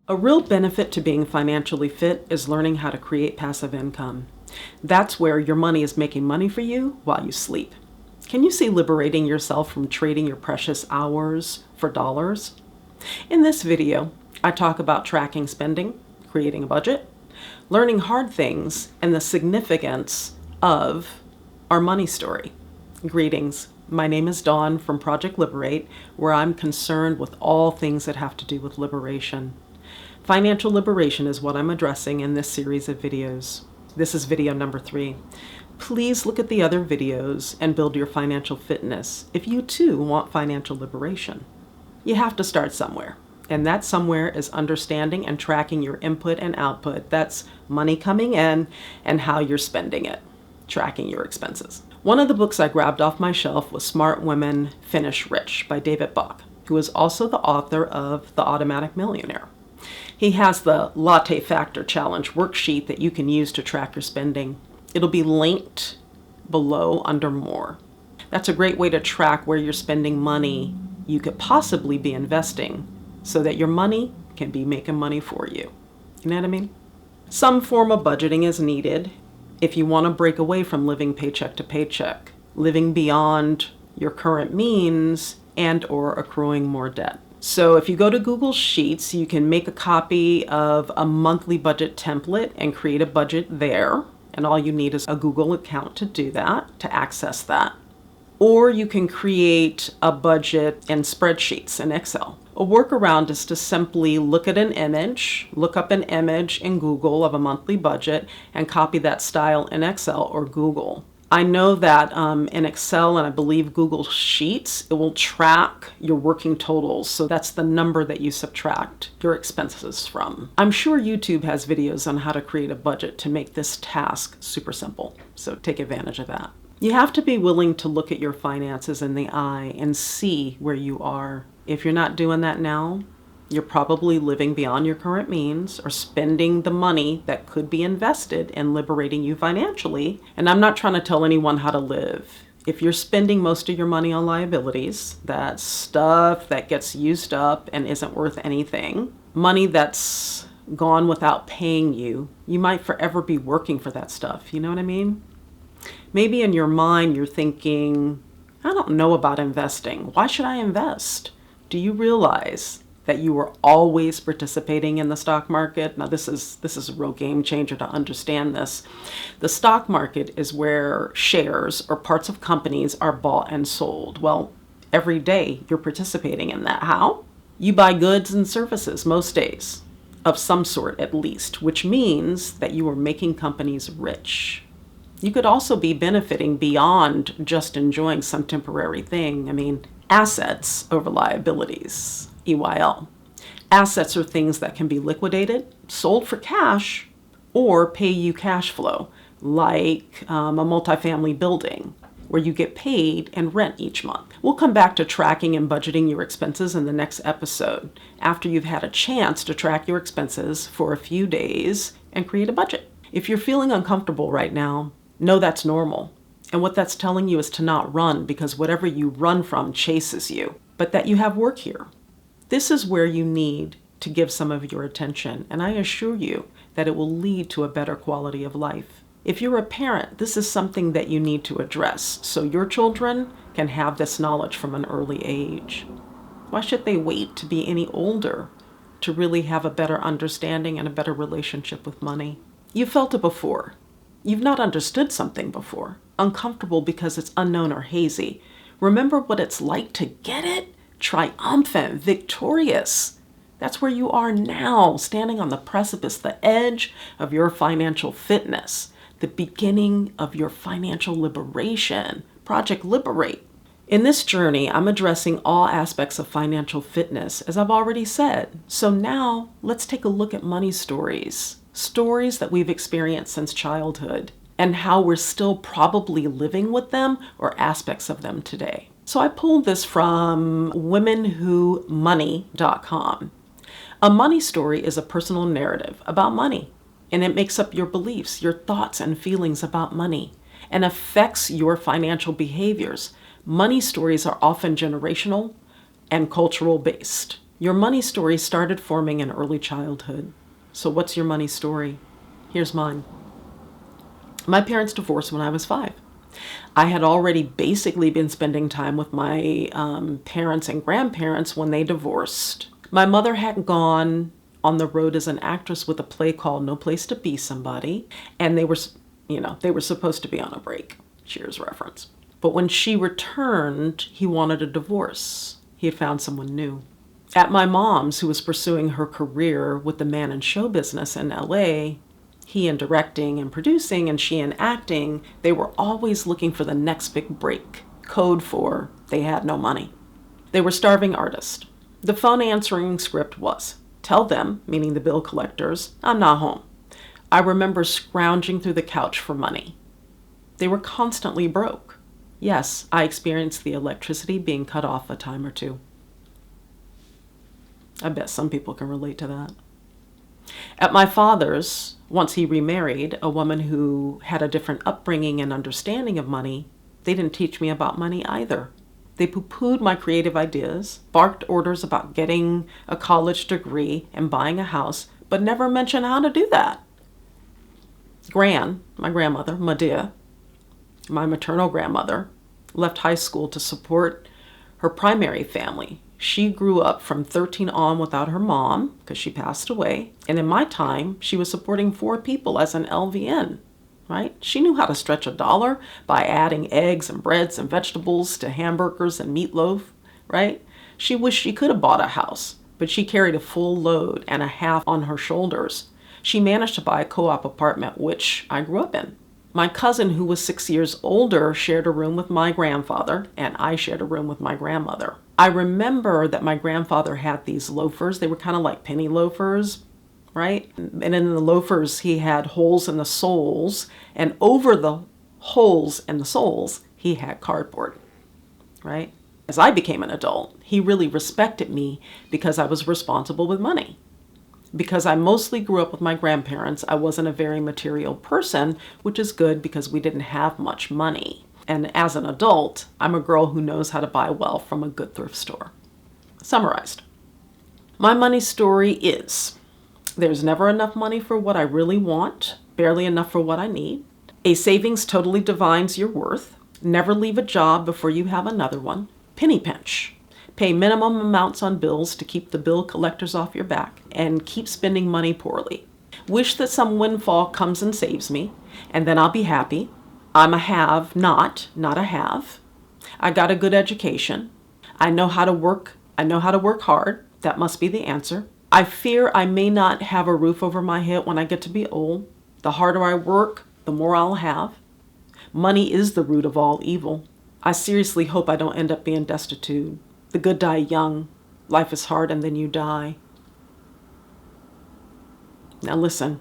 A real benefit to being financially fit is learning how to create passive income. That's where your money is making money for you while you sleep. Can you see liberating yourself from trading your precious hours for dollars? In this video, I talk about tracking spending, creating a budget, learning hard things, and the significance of our money story. Greetings. My name is Dawn from Project Liberate, where I'm concerned with all things that have to do with liberation. Financial liberation is what I'm addressing in this series of videos. This is video number 3. Please look at the other videos and build your financial fitness if you too want financial liberation. You have to start somewhere, and that somewhere is understanding and tracking your input and output. That's money coming in and how you're spending it, tracking your expenses. One of the books I grabbed off my shelf was Smart Women Finish Rich by David Bach, who is also the author of The Automatic Millionaire. He has the Latte Factor Challenge worksheet that you can use to track your spending. It'll be linked below under More. That's a great way to track where you're spending money you could possibly be investing so that your money can be making money for you. You know what I mean? Some form of budgeting is needed if you want to break away from living paycheck to paycheck, living beyond your current means and/or accruing more debt. So if you go to Google Sheets, you can make a copy of a monthly budget template and create a budget there. And all you need is a Google account to do that, to access that. Or you can create a budget in spreadsheets in Excel. A workaround is to simply look at an image, look up an image in Google of a monthly budget and copy that style in Excel or Google. I know that in Excel and I believe Google Sheets, it will track your working totals. So that's the number that you subtract your expenses from. I'm sure YouTube has videos on how to create a budget to make this task super simple. So take advantage of that. You have to be willing to look at your finances in the eye and see where you are. If you're not doing that now, you're probably living beyond your current means or spending the money that could be invested in liberating you financially. And I'm not trying to tell anyone how to live. If you're spending most of your money on liabilities, that's stuff that gets used up and isn't worth anything, money that's gone without paying you, you might forever be working for that stuff. You know what I mean? Maybe in your mind you're thinking, I don't know about investing. Why should I invest? Do you realize that you are always participating in the stock market? Now this is a real game changer to understand this. The stock market is where shares or parts of companies are bought and sold. Well, every day you're participating in that. How? You buy goods and services most days, of some sort at least, which means that you are making companies rich. You could also be benefiting beyond just enjoying some temporary thing. I mean, assets over liabilities. EYL. Assets are things that can be liquidated, sold for cash, or pay you cash flow, like a multifamily building where you get paid and rent each month. We'll come back to tracking and budgeting your expenses in the next episode after you've had a chance to track your expenses for a few days and create a budget. If you're feeling uncomfortable right now, know that's normal. And what that's telling you is to not run, because whatever you run from chases you, but that you have work here. This is where you need to give some of your attention, and I assure you that it will lead to a better quality of life. If you're a parent, this is something that you need to address so your children can have this knowledge from an early age. Why should they wait to be any older to really have a better understanding and a better relationship with money? You've felt it before. You've not understood something before. Uncomfortable because it's unknown or hazy. Remember what it's like to get it? Triumphant, victorious. That's where you are now, standing on the precipice, the edge of your financial fitness, the beginning of your financial liberation. Project Liberate. In this journey, I'm addressing all aspects of financial fitness, as I've already said. So now let's take a look at money stories. Stories that we've experienced since childhood and how we're still probably living with them or aspects of them today. So I pulled this from womenwhomoney.com. A money story is a personal narrative about money, and it makes up your beliefs, your thoughts and feelings about money, and affects your financial behaviors. Money stories are often generational and cultural based. Your money story started forming in early childhood. So what's your money story? Here's mine. My parents divorced when I was 5. I had already basically been spending time with my parents and grandparents when they divorced. My mother had gone on the road as an actress with a play called No Place to Be Somebody, and they were supposed to be on a break. Cheers reference. But when she returned, he wanted a divorce. He had found someone new. At my mom's, who was pursuing her career with the man in show business in LA, he in directing and producing and she in acting, they were always looking for the next big break. Code for they had no money. They were starving artists. The phone answering script was, tell them, meaning the bill collectors, I'm not home. I remember scrounging through the couch for money. They were constantly broke. Yes, I experienced the electricity being cut off a time or two. I bet some people can relate to that. At my father's, once he remarried a woman who had a different upbringing and understanding of money, they didn't teach me about money either. They poo-pooed my creative ideas, barked orders about getting a college degree and buying a house, but never mentioned how to do that. My grandmother, Medea, my maternal grandmother, left high school to support her primary family. She grew up from 13 on without her mom because she passed away. And in my time, she was supporting 4 people as an LVN, right? She knew how to stretch $1 by adding eggs and breads and vegetables to hamburgers and meatloaf, right? She wished she could have bought a house, but she carried a full load and a half on her shoulders. She managed to buy a co-op apartment, which I grew up in. My cousin, who was 6 years older, shared a room with my grandfather, and I shared a room with my grandmother. I remember that my grandfather had these loafers. They were kind of like penny loafers, right? And in the loafers, he had holes in the soles, and over the holes in the soles, he had cardboard, right? As I became an adult, he really respected me because I was responsible with money. Because I mostly grew up with my grandparents, I wasn't a very material person, which is good because we didn't have much money. And as an adult, I'm a girl who knows how to buy well from a good thrift store. Summarized. My money story is, there's never enough money for what I really want, barely enough for what I need. A savings totally defines your worth. Never leave a job before you have another one. Penny pinch. Pay minimum amounts on bills to keep the bill collectors off your back, and keep spending money poorly. Wish that some windfall comes and saves me, and then I'll be happy. I'm a have, not a have. I got a good education. I know how to work hard. That must be the answer. I fear I may not have a roof over my head when I get to be old. The harder I work, the more I'll have. Money is the root of all evil. I seriously hope I don't end up being destitute. The good die young. Life is hard and then you die. Now listen,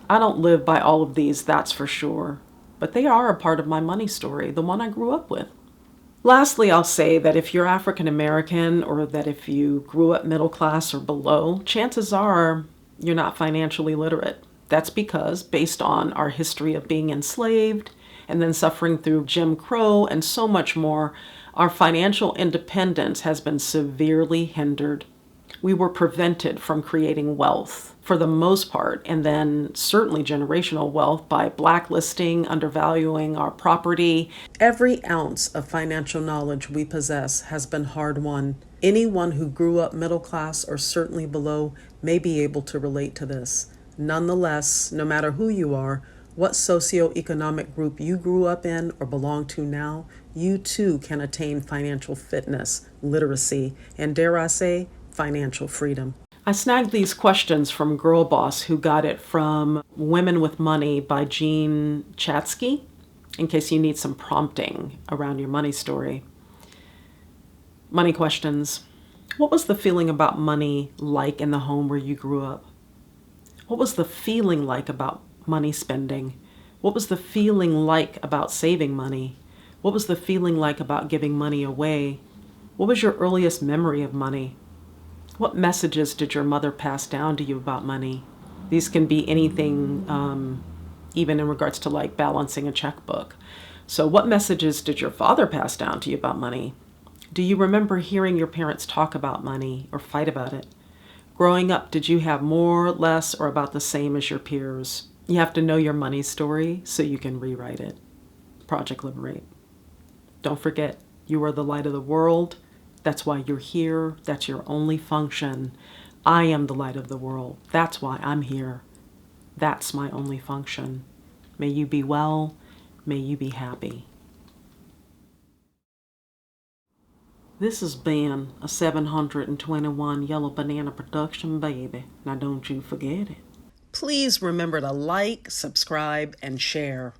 I don't live by all of these, that's for sure. But they are a part of my money story, the one I grew up with. Lastly, I'll say that if you're African American or that if you grew up middle class or below, chances are you're not financially literate. That's because, based on our history of being enslaved and then suffering through Jim Crow and so much more, our financial independence has been severely hindered. We were prevented from creating wealth for the most part, and then certainly generational wealth, by blacklisting, undervaluing our property. Every ounce of financial knowledge we possess has been hard-won. Anyone who grew up middle class or certainly below may be able to relate to this. Nonetheless, no matter who you are, what socioeconomic group you grew up in or belong to now, you too can attain financial fitness, literacy, and dare I say, financial freedom. I snagged these questions from Girl Boss, who got it from Women with Money by Jean Chatzky, in case you need some prompting around your money story. Money questions. What was the feeling about money like in the home where you grew up? What was the feeling like about money spending? What was the feeling like about saving money? What was the feeling like about giving money away? What was your earliest memory of money? What messages did your mother pass down to you about money? These can be anything, even in regards to like balancing a checkbook. So what messages did your father pass down to you about money? Do you remember hearing your parents talk about money or fight about it? Growing up, did you have more, less, or about the same as your peers? You have to know your money story so you can rewrite it. Project Liberate. Don't forget, you are the light of the world. That's why you're here. That's your only function. I am the light of the world. That's why I'm here. That's my only function. May you be well. May you be happy. This has been a 721 Yellow Banana production, baby. Now don't you forget it. Please remember to like, subscribe, and share.